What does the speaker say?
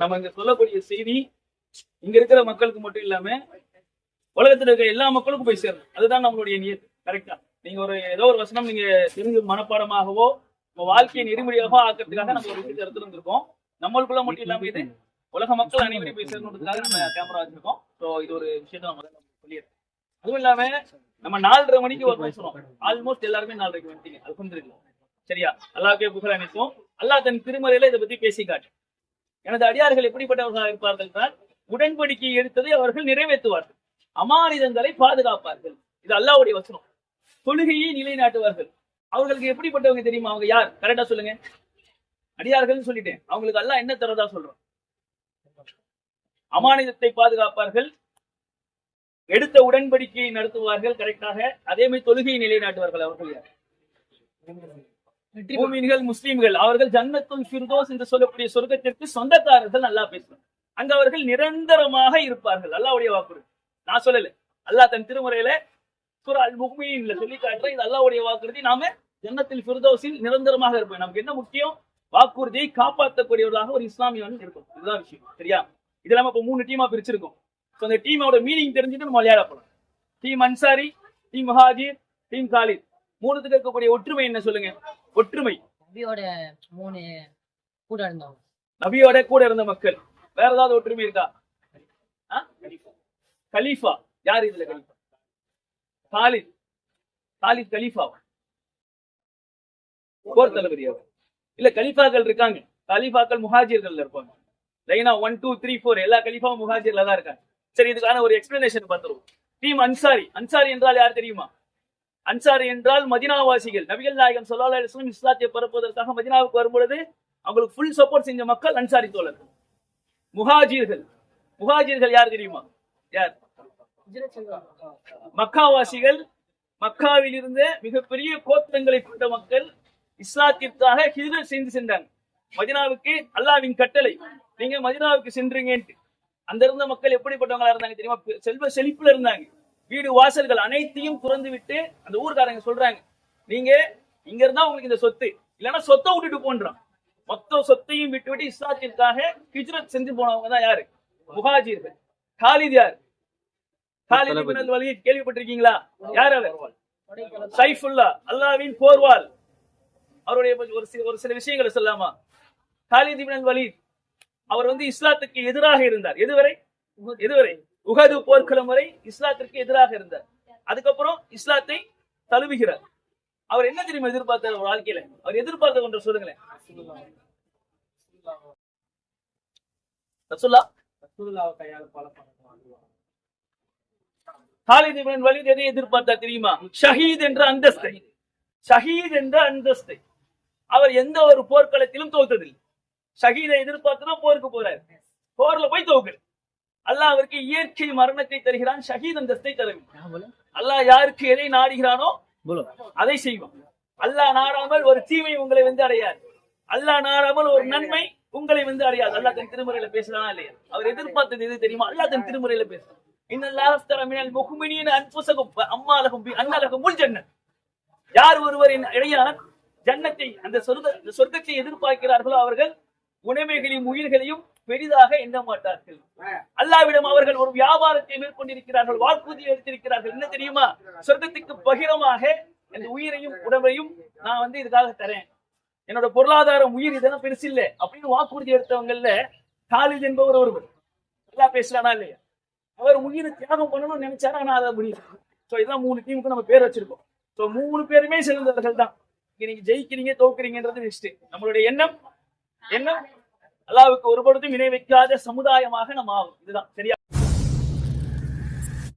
நம்ம இங்க சொல்லக்கூடிய செய்தி இங்க இருக்கிற மக்களுக்கு மட்டும் இல்லாம உலகத்துல இருக்க எல்லா மக்களுக்கும் போய் சேரணும். அதுதான் நம்மளுடைய நியத்து. கரெக்டா? நீங்க ஏதோ ஒரு வசனம் நீங்க தெரிஞ்சு மனப்பாடமாகவோ உங்க வாழ்க்கையை நெறிமுறையாகவோ ஆக்கிறதுக்காக நம்ம ஒரு விஷயத்தை எடுத்துருந்துருக்கோம். நம்மளுக்குள்ள மட்டும் இல்லாம இது உலக மக்கள் அனைவரும் போய் சேரணுன்றதுக்காக நம்ம கேமரா வச்சிருக்கோம். ஸோ இது ஒரு விஷயத்த நம்ம சொல்லிடுறோம். அதுவும் இல்லாம நம்ம 4:30 மணிக்கு ஒரு பேசுறோம். ஆல்மோஸ்ட் எல்லாருமே 4:30 வந்துட்டீங்க. அது புரிஞ்சிருக்கலாம். சரியா? அல்லாஹ்வுக்கே புகழ் அனைத்தும். அல்லாஹ் தன் திருமறையில இதை பத்தி பேசி காட்டு. எனது அடியார்கள் எப்படிப்பட்டவர்களாக இருப்பார்கள் என்றால், உடன்படிக்கை எடுத்ததை அவர்கள் நிறைவேற்றுவார்கள், அமானிதங்களை பாதுகாப்பார்கள். இது அல்லாஹ்வுடைய வசனம். தொழுகையை நிலைநாட்டுவார்கள். அவர்களுக்கு எப்படிப்பட்டவங்க தெரியுமா? அவங்க யார்? கரெக்டா சொல்லுங்க. அடியார்கள் சொல்லிட்டேன். அவங்களுக்கு அல்லாஹ் என்ன தரதா சொல்றோம்? அமானிதத்தை பாதுகாப்பார்கள், எடுத்த உடன்படிக்கையை நடத்துவார்கள் கரெக்டாக. அதே மாதிரி தொழுகையை நிலைநாட்டுவார்கள். அவர்கள் யார்? மூமின்கள், முஸ்லிம்கள். அவர்கள் ஜன்னத்துல் ஃபிர்தௌஸ் என்று சொல்லக்கூடிய சொர்க்கத்திற்கு சொந்தக்காரர்கள். நல்லா பேசுறாங்க. அங்க அவர்கள் நிரந்தரமாக இருப்பார்கள். அல்லாஹ்வுடைய வாக்குறுதி. நான் சொல்லல, அல்லாஹ் தன் திருமுறையில சூரா அல் முஃமினீன்ல சொல்லி காட்டுற இது அல்லாஹ்வுடைய வாக்குறுதி. நாம ஜன்னத்துல் ஃபிர்தௌஸில் நிரந்தரமாக இருப்போம். நமக்கு என்ன முக்கியம்? வாக்குறுதியை காப்பாற்றக்கூடியவர்களாக ஒரு இஸ்லாமியன் இருக்கும். இதுதான் விஷயம். சரியா? இதெல்லாம் இப்ப 3 டீமா பிரிச்சிருக்கோம். அந்த டீமோட மீனிங் தெரிஞ்சுட்டு நம்ம விளையாட போறோம். Team Ansari, team Muhajir, team Khalid. மூணுத்துக்கு இருக்கக்கூடிய ஒற்றுமை என்ன சொல்லுங்க? ஒற்றுமை. நபியோட கூட இருந்த மக்கள். வேற ஏதாவது ஒற்றுமை இருக்கா? கலீஃபா. யார் இதுல கலீஃபா? காலித். காலித் கலீஃபா, போர் தளபதி. இல்ல, கலீஃபாக்கள் இருக்காங்க. கலீஃபாக்கள் முஹாஜிர்கள் இருப்பாங்க. லைனா 1 2 3 4 எல்லா கலீஃபாவும் முஹாஜிர்ல தான் இருக்காங்க. சரி, இதுக்கான ஒரு எக்ஸ்பிளனேஷன் பார்த்துருவோம். டீம் அன்சாரி. அன்சாரி என்றால் யார் தெரியுமா? அன்சாரி என்றால் மதீனாவாசிகள். நபிகள் நாயகம் ஸல்லல்லாஹு அலைஹி வஸல்லம் இஸ்லாத்தை பரப்புவதற்காக மதீனாவுக்கு வரும்பொழுது அவங்களுக்கு ஃபுல் சப்போர்ட் செஞ்ச மக்கள் அன்சாரி தோழர்கள். முஹாஜிர்கள். முஹாஜிர்கள் யார் தெரியுமா? யார்? மக்காவாசிகள். மக்காவில் இருந்த மிகப்பெரிய கோத்திரங்களை கொண்ட மக்கள் இஸ்லாத்திற்காக ஹிஜ்ரத் செய்து சென்றாங்க மதீனாவுக்கு. அல்லாஹ்வின் கட்டளை, நீங்க மதீனாவுக்கு சென்றீங்கன்ட்டு. அந்த இருந்த மக்கள் எப்படிப்பட்டவங்களா இருந்தாங்க தெரியுமா? செல்வ செழிப்புல இருந்தாங்க. வீடு வாசல்கள் அனைத்தையும் துறந்து விட்டு அந்த ஊர்காரங்க சொல்றாங்க, நீங்க இங்க இருந்தா உங்களுக்கு இந்த சொத்து, இல்லைன்னா சொத்தை விட்டுட்டு போன்றான். மொத்த சொத்தையும் விட்டு இஸ்லாத்திற்காக ஹிஜ்ரத் செஞ்சு போனவங்க தான் யாரு? முஹாஜிர்கள். காலித் யார்? காலித் இப்னு அல் வலீத். கேள்விப்பட்டிருக்கீங்களா? யார் அவர்? சைஃபுல்லா, அல்லாஹ்வின் போர்வால். அவருடைய ஒரு சில விஷயங்களை சொல்லாமா? காலித் இப்னு அல் வலீத் அவர் இஸ்லாத்துக்கு எதிராக இருந்தார். எதுவரை? உஹது போர்க்களம் வரை இஸ்லாத்திற்கு எதிராக இருந்தார். அதுக்கப்புறம் இஸ்லாத்தை தழுவுகிறார். அவர் என்ன தெரியுமா எதிர்பார்த்தார் வாழ்க்கையில? அவர் எதிர்பார்த்த ஒன்று சொல்லுங்களேன். காலித் இப்னு வலீத் எதை எதிர்பார்த்தார் தெரியுமா? ஷஹீத் என்ற அந்தஸ்தை. ஷஹீத் என்ற அந்தஸ்தை. அவர் எந்த ஒரு போர்க்களத்திலும் தோத்ததில்லை. ஷஹீதை எதிர்பார்த்துதான் போருக்கு போறாரு. போர்ல போய் தோக்குறார். அல்லாஹ் அவருக்கு இயற்கை மரணத்தை தருகிறான். ஷஹீத் அந்தஸ்தை தருகிறான். அல்லாஹ் யாருக்கு எதை நாடுகிறானோ அதை செய்வான். அல்லாஹ் நாடாமல் ஒரு தீமை உங்களை அடையாது. அல்லாஹ் நாடாமல் ஒரு நன்மை உங்களை அடையாது. அல்லாஹ் தன் திருமுறையில பேசுறானா இல்லையா? அவர் எதிர்பார்த்தது எது தெரியுமா? அல்லாஹ் தன் திருமுறையில பேசுறான். இன்னல்லாஹ் அஸ்தர மினல் முஃமினீன அன்ஃபுஸஹும் வ அம்வாலஹும் பிஅன்னலஹுமுல் ஜன்னத். யார் ஒருவரின் இடையான் ஜன்னத்தை, அந்த சொர்க்கத்தை எதிர்பார்க்கிறார்களோ அவர்கள் உடைமைகளையும் உயிர்களையும் பெரிதாக எண்ண மாட்டார்கள். அல்லாஹ்விடம் அவர்கள் ஒரு வியாபாரத்தை மேற்கொண்டிருக்கிறார்கள், வாக்குறுதி எடுத்திருக்கிறார்கள். என்ன தெரியுமா? சொர்க்கத்துக்கு பகிரமாக என் உயிரையும் உடம்பையும் நான் இதுக்காக தரேன். என்னோட பொருளாதாரம் உயிர் இதெல்லாம் பெருசு இல்லை அப்படின்னு வாக்குறுதி எடுத்தவங்கல்ல காலித் என்பவர் ஒருவர். நல்லா பேசலானா இல்லையா? அவர் உயிரை தியாகம் பண்ணணும்னு நினைச்சாரு, ஆனா அதை முடியல. சோ இதெல்லாம் 3 டீமுக்கு நம்ம பேர் வச்சிருக்கோம். சோ 3 பேருமே சிறந்தவர்கள் தான். நீங்க ஜெயிக்கிறீங்க தோக்குறீங்கன்றது நெக்ஸ்ட். நம்மளுடைய எண்ணம் அல்லாஹ்வுக்கு ஒருபொழுதும் இணை வைக்காத சமுதாயமாக நம்ம ஆகும். இதுதான் சரியா?